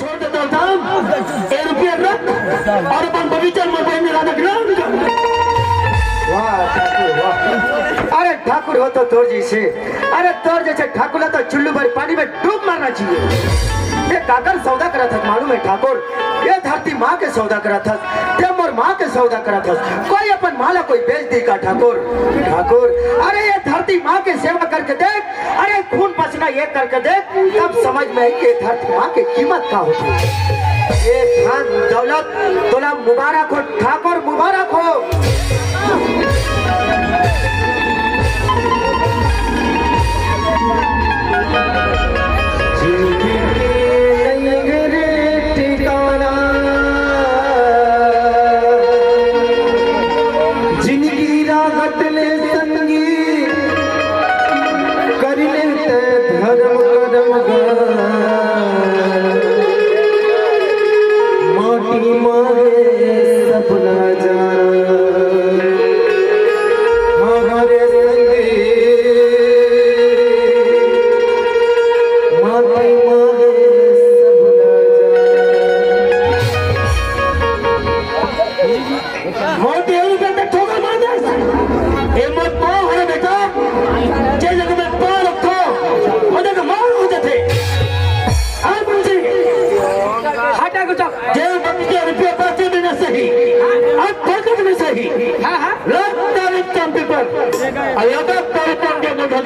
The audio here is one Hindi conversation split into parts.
छोड़ देता हूँ ए रुपया रख और अपन बगीचा में बैठने वाला ग्राम का। वाह ठाकुर वाह। अरे ठाकुर हो तो तोर जैसे, अरे तोर जैसे ठाकुर तो चुल्लू भर पानी में डूब मारना चाहिए। ये काकर सौदा करा था मालूम है ठाकुर, ये धरती माँ के सौदा करा था, तेम और माँ के सौदा करा था। कोई अपन माला कोई बेच दी का ठाकुर। ठाकुर अरे ये धरती माँ के सेवा करके देख, अरे खून पसीना ये करके देख, तब समझ में आई कि धरती माँ की कीमत क्या होती है। ये धन दौलत तोला मुबारक हो ठाकुर, मुबारक हो।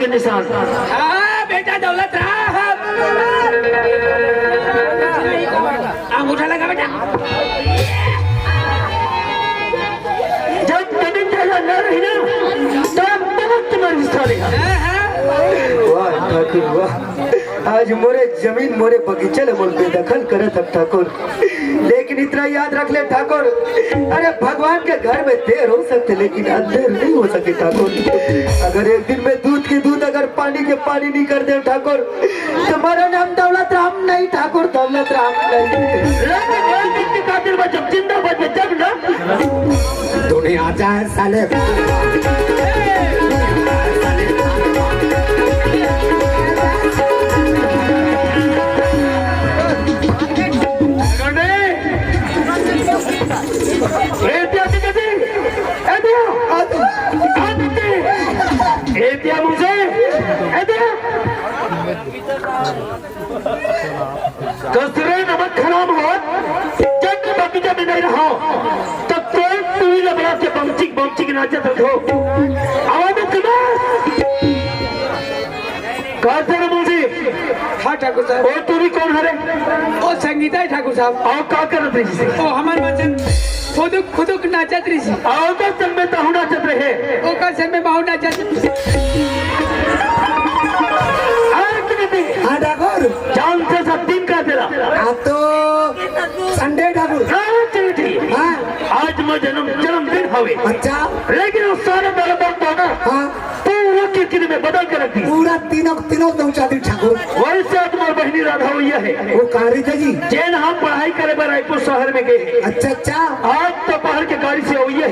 निशान बेटा दौलत अंगूठा लगा बेटा। जब कदम चला न रही ना तब बहुत तुम्हारी हिस्सा। वाह ठाकुर वाह। आज मोरे जमीन मोरे बगीचे ले मोल बेदखल करे था ठाकुर, लेकिन इतना याद रख ले ठाकुर, अरे भगवान के घर में देर हो सकते लेकिन अंधेर नहीं हो सके ठाकुर। अगर एक दिन में दूध के दूध अगर पानी के पानी नहीं कर दे ठाकुर, तुम्हारा नाम दौलत राम नहीं ठाकुर, दौलत राम नहीं। जब जिंदा बचे जब ना दुनिया जाए साले। कसरे नमक खराब हो जब बगीचा में नहीं रहो तब तो टू व्हीलर बना के बमचिक बमचिक नाचत हो। आवाज सुना कहते मुझे। हाँ ठाकुर साहब। और तू भी कौन है रे? ओ संगीता है ठाकुर साहब। आओ का करत रही से? ओ हमार वचन खुदुक खुदुक नाचत रही से। आओ तो चल में ताहू नाचत रहे। ओ का सर में बाहु नाचत। हाँ ठाकुर जान से सब दिन का तेरा आप तो संडे ठाकुर। हाँ आज मैं जन्मदिन हवे। अच्छा लेकिन उस सारे बराबर ना हाँ पूरा किचन में बदल कर रख दी। पूरा तीनों तीनों पहुंचा दी ठाकुर। वैसे तुम्हारी बहनी राधा हुई है वो कारी थे जी। जैन हम पढ़ाई करे बार रायपुर शहर में गए। अच्छा अच्छा आज तो पहाड़ के गाड़ी से हुई है।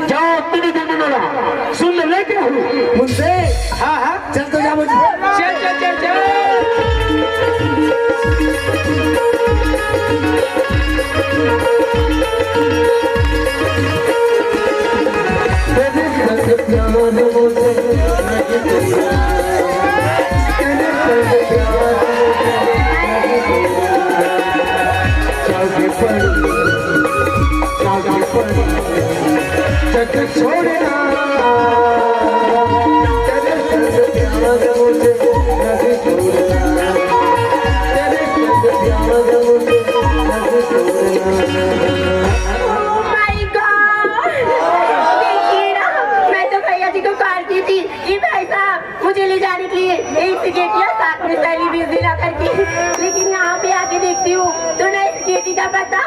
जाओ तुम दोनों ना सुन लेके हूँ मुझसे। हाँ हाँ चल तो जा मुझे। चल चल चल चल। लेकिन यहाँ पे आके देखती हूँ तो नहीं स्केटी का पता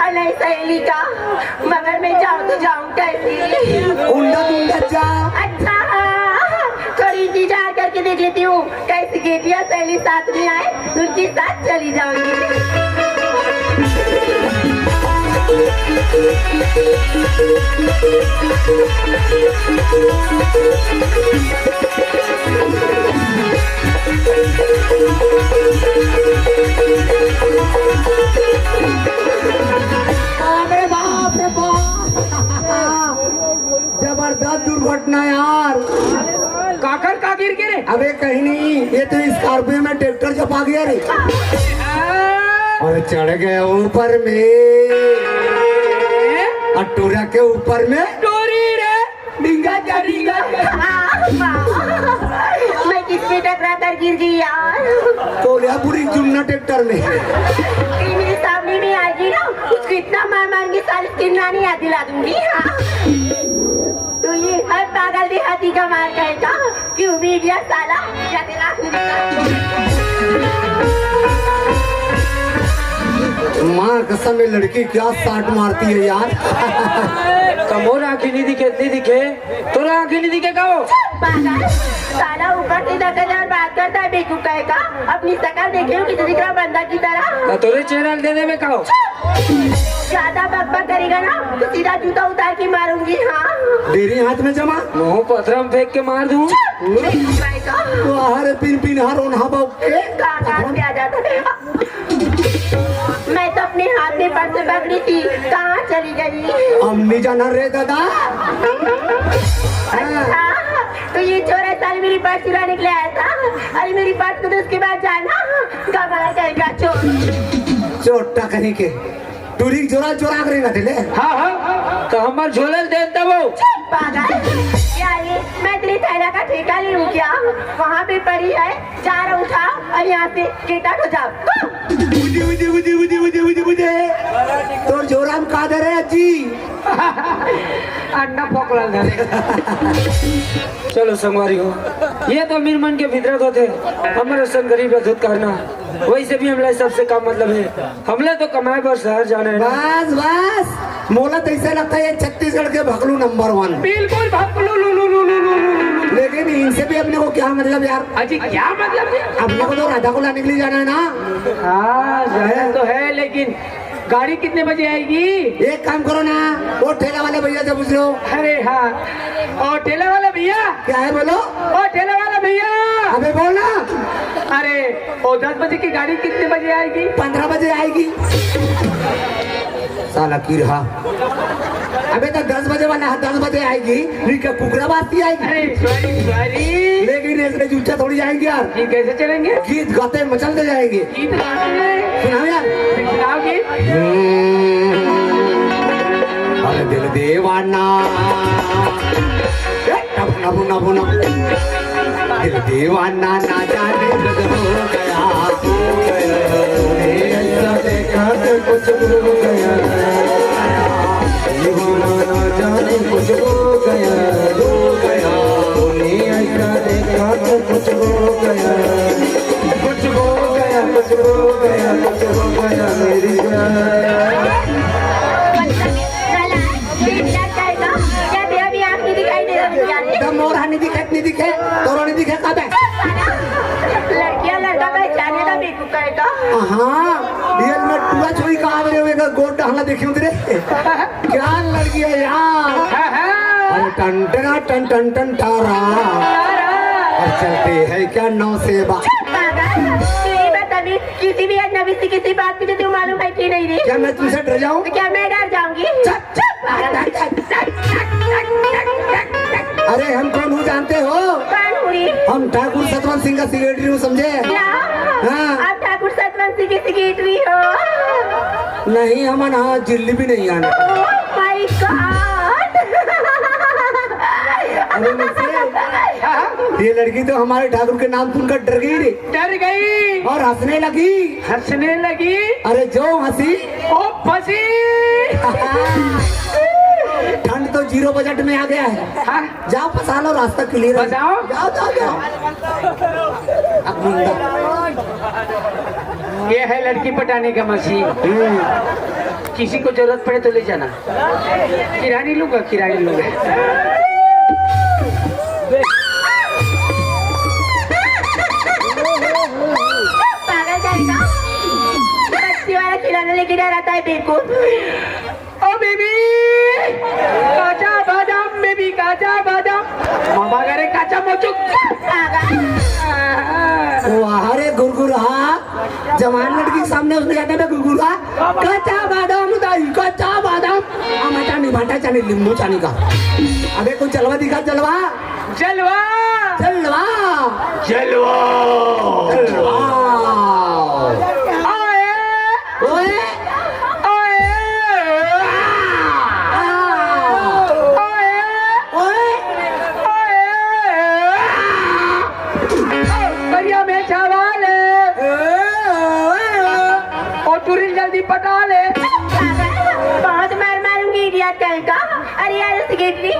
और नहीं सहेली का, मगर मैं जाऊँ तो जाऊँ कैसी? उल्टा जा। अच्छा थोड़ी इंतजार करके देख लेती हूँ, कैसी स्केटिया सहेली साथ में आए तो उनके साथ चली जाऊंगी। अरे कहीं नहीं, ये तो स्कॉर्पियो में ट्रैक्टर चपा गया रे और चढ़ गया ऊपर में अटूरा के ऊपर में टोरी रे डिंगा जारीगा मैं किससे टकरा कर गिर गई यार। कोल्हापुरी जुमना ट्रैक्टर में कहीं मेरे सामने में आएगी ना, उसको इतना मार मार के साल किन्नानी याद दिला दूंगी। हाँ तो ये हर पागल देहाती का मार कहेगा कि उम्मीद या साला या तेरा माँ कसम ये लड़की क्या साट मारती है यार। कमोर आंखें नहीं दिखे, इतनी दिखे तोरा आंखें नहीं दिखे का वो पागल साला ऊपर से दखल और बात करता है बेवकूफ कहेगा। अपनी शकल देखे हो किसी दिख रहा बंदा की तरह। तोरे चेहरा दे दे में कहो ज्यादा बकबक करेगा ना तो सीधा जूता उतार के मारूंगी। हाँ डेरी हाथ में जमा मुंह पथरम फेंक के मार दूं। तो हर पिन पिन हर ओन्हा के कहाँ से आ जाता है। मैं तो अपने हाथ में पर्स पकड़ी थी, कहाँ चली गई। अम्मी जाना रे दादा। अच्छा तो ये चोर साल मेरी पर्स चुराने के लिए आया था। अरे मेरी पर्स को तो उसके बाद जाना कमाया जाएगा चोर। चोटा कहीं के टूरी चोरा चोरा करेगा दिले। हाँ हाँ तो हमार झोलल दे तब पागल क्या ये मैं तेरे थैला का ठेका ले लूं क्या। वहाँ पे पड़ी है, चार उठा और यहाँ से केटा हो जाओ। तो जोराम का दे रहे अजी अंडा पकड़ा धरे। चलो संगवारी हो, ये तो अमीर मन के फितरत होते। हमारे संग गरीब धुत करना वैसे भी हमला सबसे कम मतलब है। हमले तो कमाए पर शहर जाने है। बस बस मोला तो ऐसा लगता है ये छत्तीसगढ़ के भगलू नंबर 1। बिल्कुल भगलू लेकिन इनसे भी अपने को क्या मतलब यार। अजी क्या मतलब है? अपने को तो राधा को लाने के लिए जाना है ना। हाँ जाना तो है, लेकिन गाड़ी कितने बजे आएगी? एक काम करो ना, वो ठेला वाले भैया से पूछ लो। अरे हाँ, और ठेला वाला भैया क्या है बोलो। और ठेला वाला भैया अबे बोल ना। अरे और 10 बजे की गाड़ी कितने बजे आएगी? 15 बजे आएगी। साला की रहा। अबे तो 10 बजे वाला है, 10 बजे आएगी। नहीं क्या कुकरा बात आएगी। अरे सॉरी लेकिन इसमें जूचा थोड़ी जाएंगे यार। ये कैसे चलेंगे? गीत गाते मचलते जाएंगे। गीत गाते सुनाओ यार। सुनाओगे? अरे दिल दीवाना नबू नबू नबू दिल दीवाना ना जाने कब हो गया ऐसा देखा तो कुछ हो गया दीवाना ना जाने कुछ हो गया ऐसा देखा तो कुछ हो गया कुछ हो गया कुछ हो गया कुछ हो गया मेरी मोरा नहीं दिखे नहीं दिखे तोरा नहीं दिखे कब है। लड़कियां लड़का पहचाने का बेवकूफ कहेगा। हाँ रियल में टूला छोरी कहा मेरे हुए गोट डालना देखी उधरे क्या लड़की है यार। अरे टन टना टन टन टन टारा और चलते है क्या नौ सेवा। किसी भी अजनबी से किसी बात की तुम मालूम है कि नहीं? क्या मैं तुमसे डर जाऊं? क्या मैं डर जाऊंगी? अरे हम कौन हूँ जानते हो? कौन हुई? हम ठाकुर सतवंत सिंह का सेक्रेटरी हूँ समझे। हाँ। आप ठाकुर सतवंत सिंह की सेक्रेटरी हो? नहीं हमारा हाँ जिल्ली भी नहीं आना। My God. ये लड़की तो हमारे ठाकुर के नाम सुनकर डर गई रे। डर गई और हंसने लगी। अरे जो हंसी ओ फंसी। ठंड तो 0 बजट में आ गया है। हाँ? जाओ फंसा लो, रास्ता क्लियर है। जाओ जाओ अब मुंडा। ये है लड़की पटाने का मशीन। किसी को जरूरत पड़े तो ले जाना। किरानी लूंगा पागल जाएगा। बच्ची वाला खिलौना लेके डराता है बेवकूफ। ओ बेबी काचा बादाम, बेबी काचा बादाम। मामा करे काचा मोचुक। अरे गुरगुरा जवान लड़की के सामने उसने जाने में गुरगुरा कच्चा बादाम दाई कच्चा बादाम आमाचा नहीं भाटा चाने लिंबू चाने का। अबे कोई चलवा दिखा। जलवा जलवा जल्दी पटा ले। बहुत मार मारूंगी इडियट कहेगा। अरे यार सिगरेट वो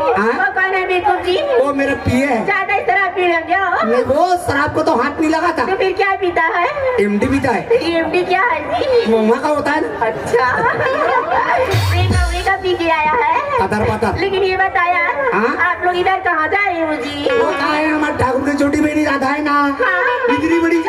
कौन है बेवकूफ जी? वो मेरा पिए है। ज्यादा शराब पी रहे हो? नहीं, वो शराब को तो हाथ नहीं लगा था। तो फिर क्या पीता है? एमडी पीता है। एमडी क्या है जी? महुआ का होता है। अच्छा महुए का पी के आया है। पतर पतर। लेकिन ये बताया हाँ? आप लोग इधर कहाँ जा रहे हो जी? वो कहा है हमारे ठाकुर की छोटी बहनी राधा है ना, हाँ। इतनी बड़ी।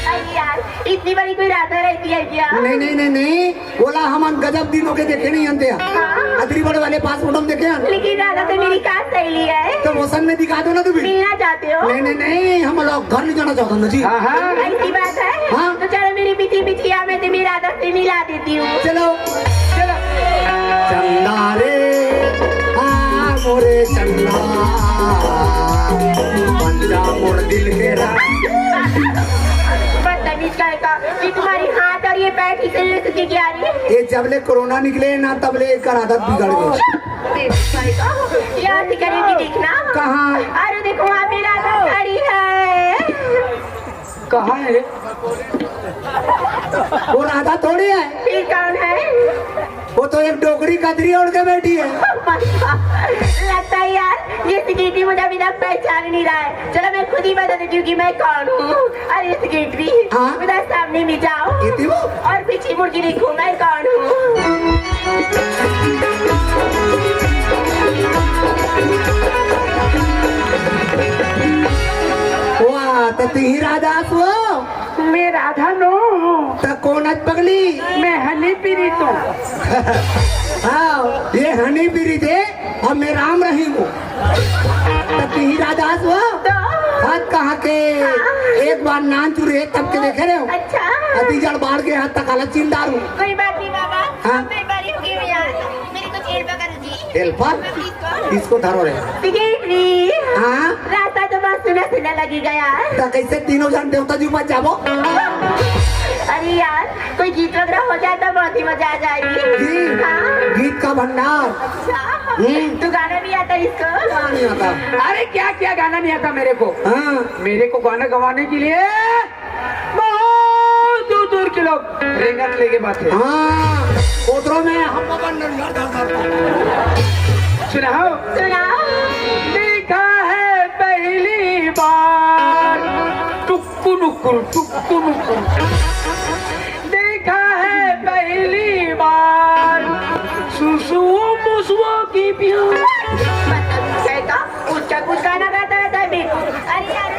अरे यार इतनी बड़ी कोई राधा रहती है क्या? नहीं नहीं नहीं नहीं, बोला हम गजब दिनों के देखे नहीं अंते हाँ। अदरी बड़े वाले पासपोर्ट हम देखे हैं। लेकिन राधा तो मेरी खास सहेली है। तो मोशन में दिखा दो ना तुम्हें। मिलना चाहते हो? नहीं नहीं नहीं, हम लोग घर नहीं जाना चाहते ना जी। ऐसी बात है? हाँ। तो चलो मेरी पीछे पीछे मैं तुम्हें राधा से मिला देती हूँ। चलो चंदा रे मोरे चंदा, पंजा मोर दिल के बदतमीज कहेगा कि तुम्हारी हाथ और ये पैर ठीक से सुखी क्या रही? ये जबले कोरोना निकले ना तबले एक आदत बिगड़ गई। यहाँ से करेगी देखना। कहाँ? अरे देखो वहाँ पे राधा खड़ी है। कहाँ है? वो राधा थोड़ी है, फिर कौन है? वो तो एक डोगरी कदरी ओढ़ के बैठी है। लगता है यार ये सिगरेटरी मुझे अभी तक पहचान नहीं रहा है। चलो मैं खुद ही बता देती हूँ कि मैं कौन हूँ। अरे सिगरेटरी हाँ? उधर सामने में जाओ ये थी वो? और पीछे मुड़ के देखो मैं कौन हूँ। वाह, तो तू ही राधा वो? मैं राधा नो हूँ। तो कौन आज पगली? मैं हनी पीरी तो। हाँ, ये हनी पीरी थे और मैं राम रहीम हूँ। तो तू ही राधा वो? तो हाथ कहाँ के? एक बार नान चुरे तब के देखे रहे हो? अच्छा अति जड़ बाढ़ के हाथ तक हालत चिंदार हूँ। कोई बात नहीं बाबा। हाँ? मैं बड़ी हो गई हूँ यार। मेरी कुछ हेल्प करो जी। हेल्पर इसको धरो रे। सिगरेटरी हाँ? रास्ता तो बहुत सुना सुना लगेगा यार। तो कैसे तीनों जन देवता जी मत जाबो? अरे यार कोई गीत वगैरह हो जाए तो बहुत ही मजा आ जाएगी। गीत? हाँ। गीत का भंडार। तू गाना भी आता है इसको? नहीं आता। अरे क्या क्या गाना नहीं आता मेरे को। हाँ, मेरे को गाना गवाने के लिए बहुत दूर दूर के लोग रेंगन लेके बातें। हाँ, पोतरों में हम सुनाओ। सुनाओ। देखा है पहली बार टुक्कु नुक्कुर टुक्कु नुक्कुर। देखा है पहली बार सुसुओ मुसुओ की प्यार। उसका कुछ गाना गाता रहता है बेवकूफ। अरे यार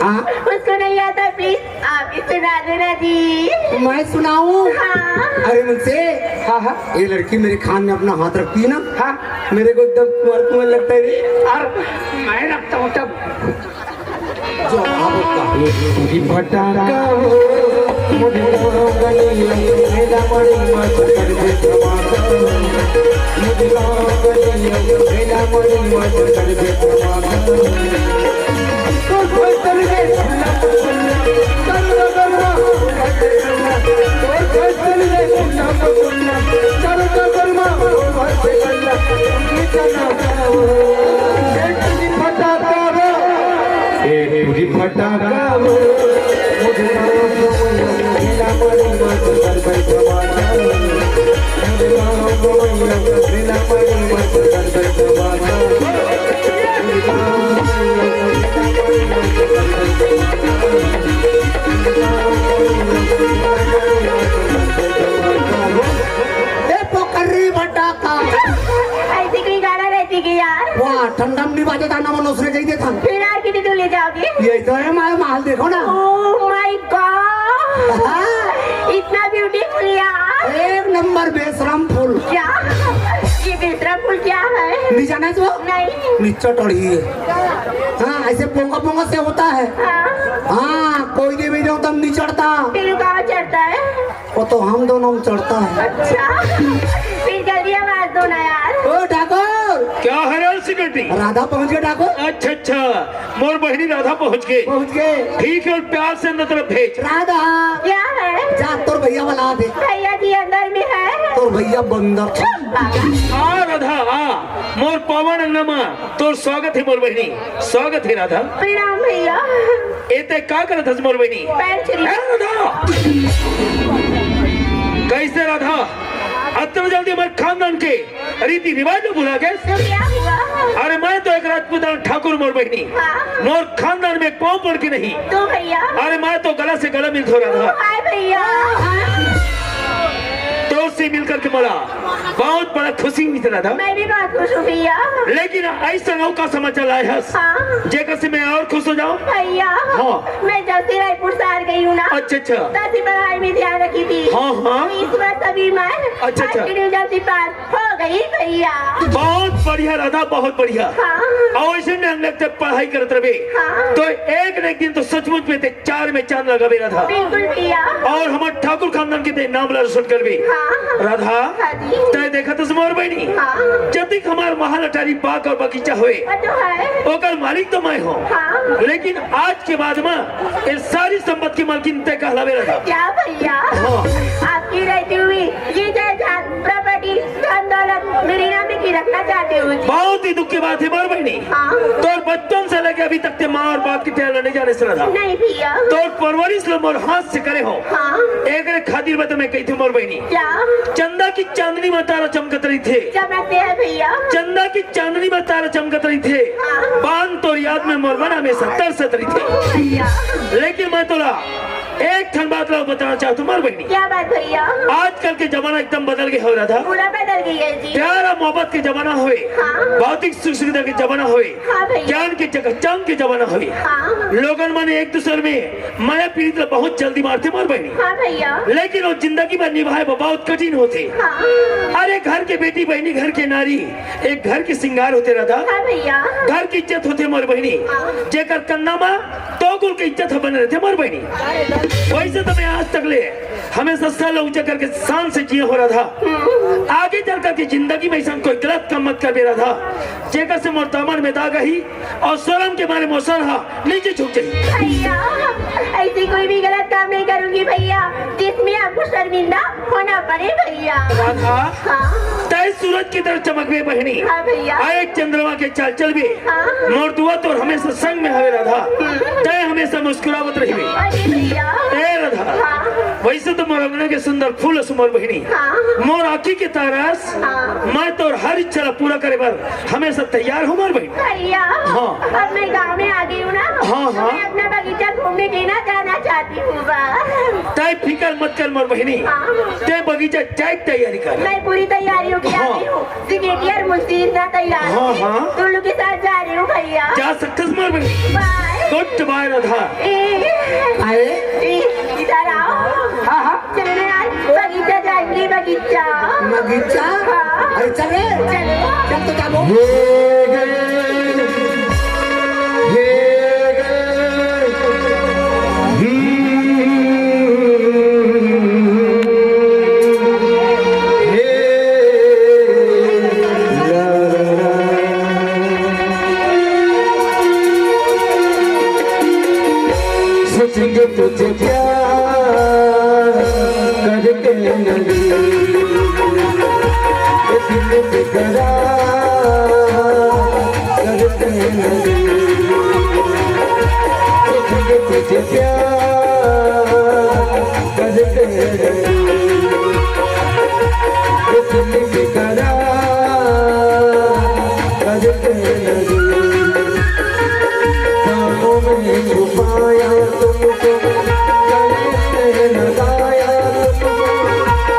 हाँ? उसको नहीं आता प्लीज आप ही सुना देना जी। मैं सुनाऊं? हाँ। अरे मुझसे हाँ हाँ ये लड़की मेरे कान में अपना हाथ रखती है ना, हाँ। मेरे को एकदम कुंवर कुंवर लगता है रे। और मैं रखता हूँ तब जो आपका भटका हो मुझे गली मेरा बड़ी मत कर दे धमाका। मुझे गली मेरा बड़ी मत कर दे धमाका। तो कोई चल गए चलो गरमा तो कोई चल गए चलो गरमा भटका हो पूरी फटाका हो मुझे मेरा बड़ी मत कर दे धमाका। मुझे मेरा बड़ी मत कर दे धमाका। पोकरी भटाका। ऐसी कोई गाना रहती कि यार। वाह, ठंडा नहीं बाजे था ना वो नौसरे जाइए था। फिर यार कितनी दूर ले जाओगे? ये तो है हमारा महल, देखो ना। ओह माय गॉड इतना ब्यूटीफुल यार। एक नंबर बेशरम फूल। क्या ये बेसरा फूल क्या है? नहीं जाना है तो? नहीं। नीचे टड़ी है। हाँ, ऐसे पोंगा पोंगा से होता है। हाँ। हाँ, कोई नहीं भी तब नहीं चढ़ता। फिर कहाँ चढ़ता है? वो तो हम दोनों में चढ़ता है। अच्छा फिर जल्दी आवाज दो ना यार। ओ ठाकुर, क्या है रे सिक्योरिटी। राधा पहुंच गए ठाकुर, अच्छा अच्छा, मोर बहनी राधा पहुंच गए। पहुंच गए। ठीक है, और प्यार से अंदर तरफ भेज। राधा क्या है जा, तोर भैया वाला दे, भैया जी अंदर में है। तोर भैया बंदर। आ राधा आ, मोर पवन अंगनमा तोर स्वागत है मोर बहनी, स्वागत है राधा। प्रणाम भैया। एते का करत हस मोर बहनी? पैर छुरी। है राधा? कैसे राधा अतना जल्दी हमारे खानदान के रीति रिवाज में भुला गए? तो क्या हुआ? अरे मैं तो एक राजपूत ठाकुर मोर बहनी, हाँ। मोर खानदान में पाँव पड़ के नहीं। तो भैया। अरे मैं तो गला से गला मिलता राधा, हाय भैया। तो से मिलकर के बोला बहुत बड़ा खुशी हुई थी राधा। मैं भी बहुत खुश हूँ भैया। लेकिन ऐसा नौ का समाचार आया है हाँ जेकर से मैं और खुश हो जाऊं। भैया। हाँ। मैं जब से रायपुर से आ गई हूँ ना, अच्छा अच्छा। तभी पढ़ाई में ध्यान रखी थी। हाँ हाँ। इस बार तभी मैं अच्छा, अच्छा। जल्दी पास हो गई भैया। बहुत बढ़िया राधा, बहुत बढ़िया। हाँ। और ऐसे हम लगते पढ़ाई करते रहे हाँ। तो एक न एक दिन तो सचमुच में थे चार में चांद लगा भी राधा। बिल्कुल भैया। और हमारे ठाकुर खानदान के थे नाम रोशन कर भी। हाँ। राधा हाँ जी। तय देखा तो मोर बहनी, हाँ। जब तक हमारे महाल अटारी बाग और बगीचा हुए वो तो है। ओकर मालिक तो मैं हूँ। हाँ। लेकिन आज के बाद में ये सारी संपत्ति की मालकिन तय कहलावे रहा। क्या भैया? हाँ। आपकी रहती हुई ये जायदाद प्रॉपर्टी धन दौलत मेरे नाम में की रखना चाहते हो जी? बहुत ही दुख की बात है मोर बहनी। हाँ। तो बचपन से लेके अभी तक ते माँ और बाप की टहल नहीं जाने से रहा। नहीं भैया। तो परवरिश लो मोर हाथ से करे हो। हाँ। एक खातिर में तो मैं कही थी मोर बहनी, क्या चंदा की चांदनी में तारा चमकत रही थे। चमकते हैं भैया? चंदा की चांदनी में तारा चमकत रही थे। हाँ। बांध तो याद में मोर मन हमेशा तरसत रही थे। भैया लेकिन मैं तोला एक ठन बात लो बताना चाहता हूँ मोर बहनी। क्या बात भैया? आजकल के जमाना एकदम बदल गया हो रहा था। पूरा बदल गई है जी। प्यारा मोहब्बत के जमाना हुए, हाँ। भौतिक सुख सुविधा के जमाना हुए, हाँ भैया। ज्ञान के चकाचौंध के जमाना हुए। हाँ। लोगन माने एक दूसरे में माया पीड़ित ला बहुत जल्दी मारते मोर बहनी। हाँ भैया। लेकिन वो जिंदगी में निभाए वो बहुत कठिन होते। हाँ। अरे घर के बेटी बहनी, घर के नारी एक घर के श्रृंगार होते रहता। हाँ भैया। घर की इज्जत होते मोर बहनी, जेकर कन्ना माँ तो गुल के इज्जत बने रहते मोर बहनी। वैसे तो मैं आज तक ले हमेशा साल ऊंचा करके शान से जिया हो रहा था। आगे चल करके जिंदगी में ऐसा कोई गलत काम मत कर दे रहा था जेकर से मोर दामन में दाग ही और शर्म के मारे मोसर नीचे झुक जाई। भैया ऐसी कोई भी गलत काम नहीं करूंगी भैया जिसमें आपको शर्मिंदा होना पड़े भैया। राधा हाँ। तय सूरज की तरह चमकवे बहनी, हाँ भैया। आए चंद्रमा के चाल चल भी हाँ। मोर दुआ तो हमेशा संग में हवे राधा। तय हमेशा मुस्कुरावत रही। अरे भैया। ए राधा हाँ। वैसे तो मोर अंगना के सुंदर फूल मोर बहनी, हाँ। मोर आँखी के तारस हाँ। मैं तो हर इच्छा पूरा करे पर हमेशा तैयार हूँ मोर बहनी। भैया हाँ। अब मैं गांव में आ गई हूँ ना। हाँ, हाँ। मैं अपना बगीचा घूमने के ना जाना चाहती हूँ बस। तय फिकर मत कर मोर बहनी, हाँ। ते बगीचा जाए तैयारी कर। मैं पूरी तैयारियों की आ गई हूँ। सिक्योरिटी और मुंशी इतना तैयार है। हाँ, हाँ। तुम लोग के साथ जा रही हूँ भैया। जा सकते मोर बहनी। बाय। Goodbye Radha. इधर आओ। हाँ हाँ चलो ना यार, बगीचा जाएंगे बगीचा। बगीचा। हाँ। अरे चल रे, चलो। चल तो जाबो। सोचेंगे तुझे प्यार करके नदी दिल बेकरार करके नदी सोचेंगे तुझे प्यार करके नदी दिल बेकरार करके नदी बाहों में छुपाया तुमको, गले से लगाया तुमको,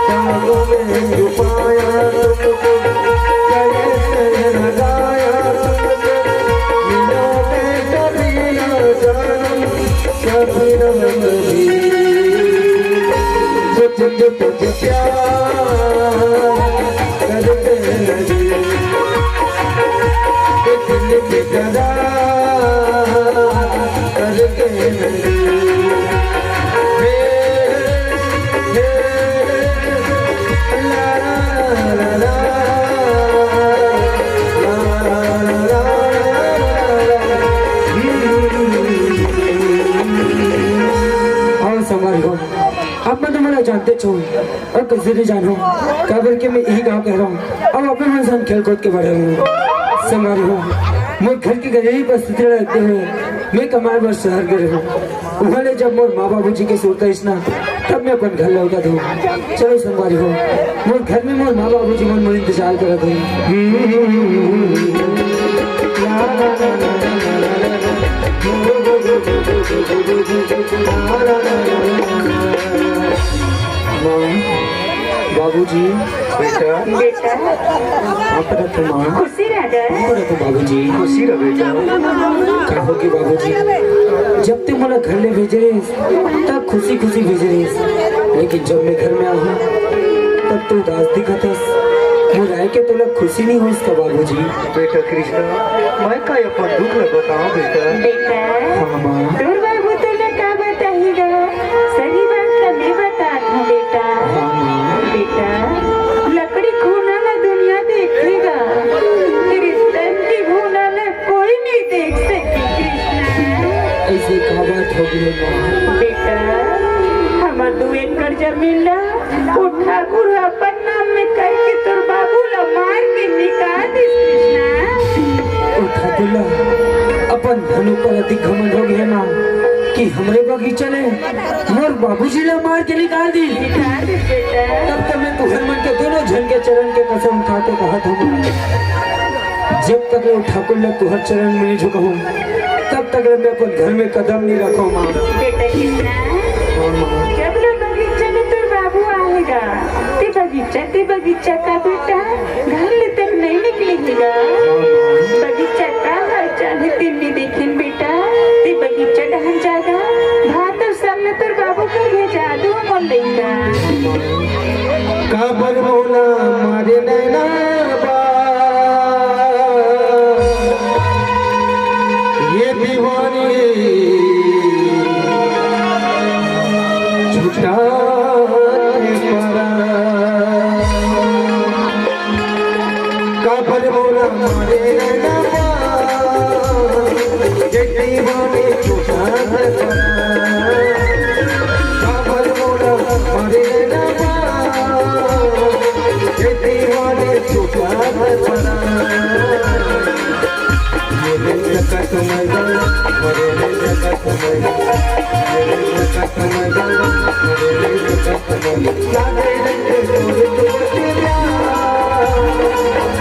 बाहों में छुपाया तुमको, गले से लगाया तुमको, मिला के कभी न जानम, कभी न कभी, सोचते तुझे प्यार करके लगी, दिल बेकरार करके ला ला ला ला ला ला जानते छो और कैसे नहीं जानो काबर के मैं यही गाँव कह रहा हूँ अब अपने इंसान खेल कूद के बढ़े हूँ संगारी हूँ मैं घर की गरीबी परिस्थिति रहते हुए मैं कमाए बर शहर गए हूँ उन्होंने जब मोर माँ बाबू जी के सोता इतना तब मैं अपन घर लौटा दूँ चलो संगवारी हो मोर घर में मोर माँ बाबू जी मोर इंतजार कर बाबूजी बेटा बेटा आप रखो माँ खुशी रह गए आप रखो बाबूजी खुशी रह बेटा कहोगे बाबूजी जब तुम मला घर ले भेज रहे तब खुशी खुशी भेज रहे लेकिन जब मैं घर में आऊँ तब तो उदास दिखतस मुझे आए के तो खुशी नहीं हुई इसका बाबूजी बेटा कृष्णा मैं का अपन दुख ल बताऊं बेटा बेटा हाँ माँ दूर बाबू तुला का बताएगा सही बात का मैं बताता हूँ बेटा हाँ माँ बेटा लकड़ी खूनाला दुनिया देखेगा तेरे तन की खूनाला कोई नहीं देख सके कृष्णा ऐसे का बात हो गई माँ बेटा हमार 2 एकड़ जमीन ला वो ठाकुर अपन नाम में करके तोर बाबू ला मार के निकाल दिस कृष्णा उठा तुला अपन धनु पर अति घमंड हो गया ना कि हमरे बगीचा ने मोर बाबूजी ला मार के निकाल दी निकाल दिस बेटा तब तक मैं तुहर मन के दोनों जन के चरण के कसम खा के कहा था जब तक मैं ठाकुर ने तुहर चरण में नहीं झुका हूँ तब तक मैं अपन घर में कदम नहीं रखो माँ बेटा कृष्णा हाँ माँ जब लो बगीचा में तोर बाबू आएगा ते बगीचा का बेटा घर ले तक नहीं निकलेगा बगीचा का हर चाहे दिन भी देखें बेटा ते बगीचा डहन जाएगा भात और सामने तोर बाबू को भेजा दो बोल लेगा काबर मौला मारे नैना ये दीवानी झूठा काबर मौला मारे नैना ये दीवानी झूठा काबर मौला मारे नैना ये दीवाने झूठा बना मेरे जगत में गल मेरे जगत में मेरे जगत में गल मेरे जगत में लागे रंगे तोरे तेरा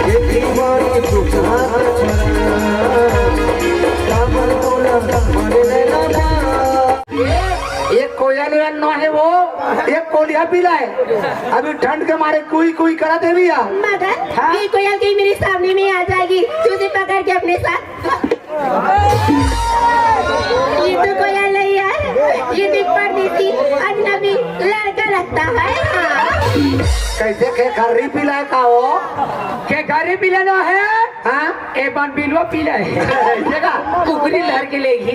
ये दीवाने झूठा बना काबर तोला मारे ना एक कोयल न है वो एक कोलिया पीला है अभी ठंड के मारे कोई कोई करा दे भैया मगर ये कोयल कहीं मेरे सामने में आ जाएगी तुझे पकड़ के अपने साथ ये तो कोयल नहीं है ये दिख परदेसी अजनबी लड़का लगता है कैसे के गर्री पीला है का वो के गर्री पीला ना है हाँ ए बन बिलवा पीला है देखा कुकरी लहर के लेगी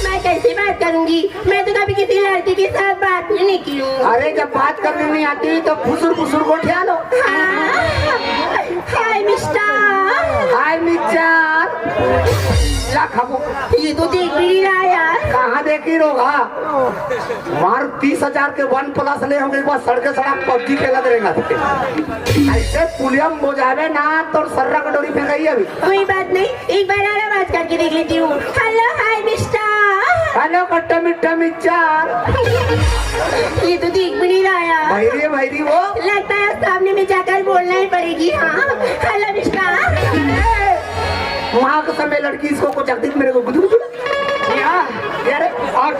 मैं कैसे बात करूंगी मैं तो कभी किसी लड़की के साथ बात ही नहीं की हूँ अरे जब बात करने नहीं आती तो फुसुर को उठा लो हाय मिस्टर हाय मिर्चार ला खाबो ये तो देख भी नहीं रहा यार कहाँ देखी रोगा मार 30,000 के 1+ ले होंगे एक बार सड़के सड़क पबजी खेला देगा ऐसे पुलिया मोजावे ना तो सर्रा का डोरी फेंकाई अभी कोई बात नहीं एक बार और बात करके देख लेती हूँ हेलो हाय मिस्टर हेलो कट्टा मिट्टा मिर्चार ये तो देख भी नहीं रहा यार भाईरी वो लगता है सामने में जाकर बोलना ही पड़ेगी हाँ हेलो मिस्टर वहाँ के समय लड़की इसको को जगती मेरे को गुदू यार और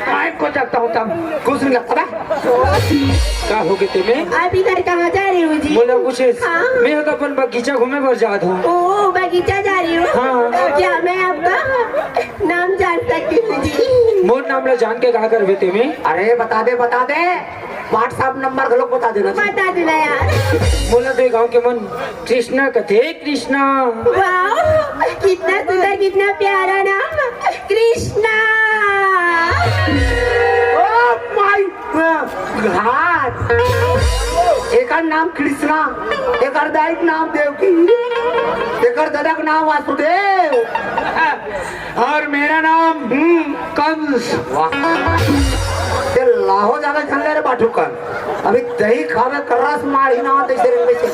मैं को जगता हूँ तब कुछ नहीं लगता का हो गए तुम्हें आप इधर कहाँ जा रही हो जी बोला कुछ हाँ? मैं तो अपन बगीचा घूमे पर जा दूँ ओ बगीचा जा रही हूँ हाँ। क्या मैं आपका नाम जान सकती हूँ जी मोर नाम ला जान के कहा कर बेटे में अरे बता दे व्हाट्सएप नंबर लोग बता देना बता देना यार बोला तो गाँव के मन कृष्णा कथे कृष्णा वाह कितना सुंदर कितना प्यारा नाम कृष्णा घाट एक नाम कृष्णा एक दाई नाम देवकी एक दादा का नाम वासुदेव और मेरा नाम कंस ते लाहो जाना झंडे रे बाटू कर अभी दही खावे करस मारी ना तैसे रंग से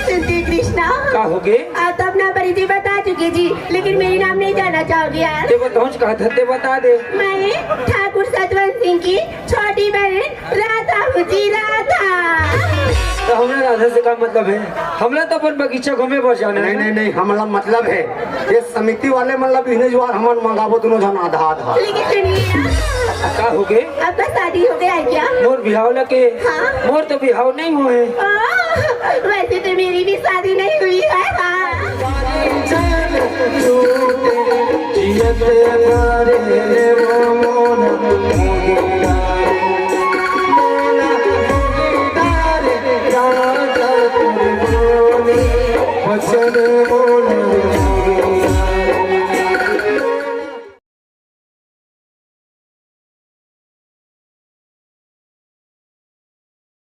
श्री कृष्णा का हो गए आप तो अपना परिचय बता चुके जी, लेकिन मेरी नाम नहीं जानना चाहोगे यार। ते बताऊं कहा था ते बता दे। मैं ठाकुर सतवंत सिंह की छोटी बहन राधा हूँ जी, राधा। तो हमरा राधा से का मतलब है? हमला तो अपन बगीचा घूमे पर जाना है। नहीं नहीं हमला मतलब है ये समिति वाले मतलब इन्हें जो हमन मंगावो दोनों जन आधा आधा लेकिन सुनिए ना, का हो गए आपका शादी हो गया है क्या? मोर बिहाव लगे हाँ। मोर तो बिहाव नहीं हुए। वैसे तो मेरी भी शादी नहीं हुई है। हाँ। जियत